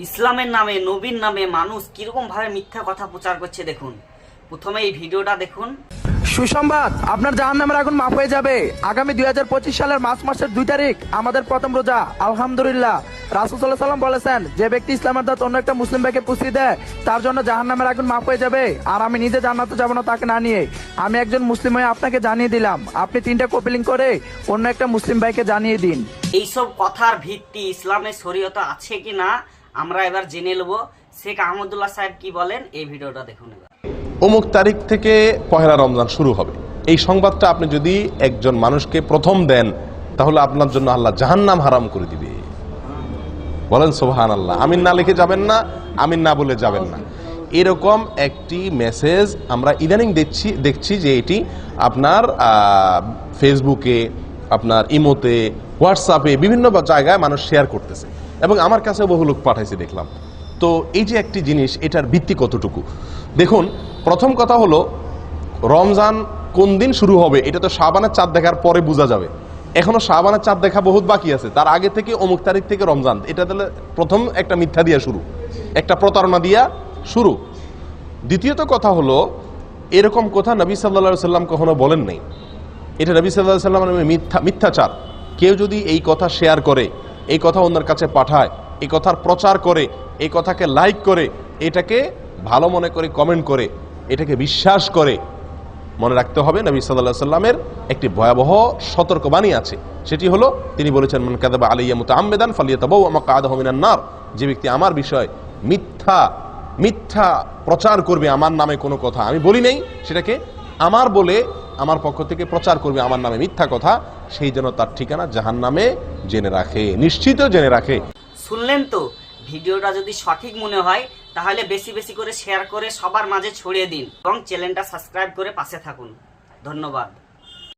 ইসলামের নামে নবীর নামে মানুষ কিরকম ভাবে মিথ্যা কথা প্রচার করছে দেখুন। প্রথমে এই ভিডিওটা দেখুন। সুসংবাদ, আপনার জাহান্নামের আগুন মাফ হয়ে যাবে। আগামী 2025 সালের মার্চ মাসের 2 তারিখ আমাদের প্রথম রোজা। আলহামদুলিল্লাহ। রাসূল সাল্লাল্লাহু আলাইহি ওয়াসাল্লাম বলেছেন, যে ব্যক্তি ইসলামের দাওয়াত অন্য একটা মুসলিম ভাইকে পৌঁছে দেয় তার জন্য জাহান্নামের আগুন মাফ হয়ে যাবে। আর আমি নিজে জান্নাতে যাব না তাকে না নিয়ে। আমি একজন মুসলিম হয়ে আপনাকে জানিয়ে দিলাম, আপনি 3টা কপি লিংক করে অন্য একটা মুসলিম ভাইকে জানিয়ে দিন। এইসব কথার ভিত্তি ইসলামের শরীয়তে আছে কি না আমরা এবার জেনে নেব। শেখ আহমদুল্লাহ সাহেব কি বলেন এই ভিডিওটা দেখুন। এবার অমুক তারিখ থেকে পহেলা রমজান শুরু হবে, এই সংবাদটা আপনি যদি একজন মানুষকে প্রথম দেন তাহলে আপনার জন্য আল্লাহ জাহান্নাম হারাম করে দিবে। বলেন সুবহানাল্লাহ। আমিন না লিখে যাবেন না, আমিন না বলে যাবেন না। এরকম একটি মেসেজ আমরা ইদানিং দেখছি যে এটি আপনার ফেসবুকে, আপনার ইমোতে, হোয়াটসঅ্যাপে বিভিন্ন জায়গায় মানুষ শেয়ার করতেছে এবং আমার কাছে বহু লোক পাঠাইছে দেখলাম। তো এই যে একটি জিনিস, এটার ভিত্তি কতটুকু দেখুন। প্রথম কথা হলো, রমজান কোন দিন শুরু হবে এটা তো শাবানের চাঁদ দেখার পরে বোঝা যাবে। এখনো শাবানের চাঁদ দেখা বহুত বাকি আছে, তার আগে থেকে অমুক তারিখ থেকে রমজান, এটা তাহলে প্রথম একটা মিথ্যা দিয়া শুরু, একটা প্রতারণা দিয়া শুরু। দ্বিতীয়ত কথা হলো, এরকম কথা নবী সাল্লাল্লাহু আলাইহি সাল্লাম কখনো বলেন নাই। এটা নবী সাল্লাল্লাহু আলাইহি সাল্লামের মিথ্যাচার। কেউ যদি এই কথা শেয়ার করে, এই কথা অন্যের কাছে পাঠায়, এই কথার প্রচার করে, এই কথাকে লাইক করে, এটাকে ভালো মনে করে কমেন্ট করে, এটাকে বিশ্বাস করে, মনে রাখতে হবে নবী সাল্লাল্লাহু আলাইহি সাল্লামের একটি ভয়াবহ সতর্কবাণী আছে। সেটি হলো, তিনি বলেছেন, মান কাযাবা আলাইয়া মুতাআম্মিদান ফালিয়াতাবাওয়া মাকআদাহু মিনান নার। যে ব্যক্তি আমার বিষয় মিথ্যা প্রচার করবে, আমার নামে কোনো কথা আমি বলি নাই সেটাকে আমার বলে আমার পক্ষ থেকে প্রচার করবে আমার নামে মিথ্যা কথা, সেই জন্য তার ঠিকানা জাহান্নামে জেনে রাখে, নিশ্চিত জেনে রাখে। শুনলেন তো, ভিডিওটা যদি সঠিক মনে হয় তাহলে বেশি বেশি করে শেয়ার করে সবার মাঝে ছড়িয়ে দিন এবং চ্যানেলটা সাবস্ক্রাইব করে পাশে থাকুন। ধন্যবাদ।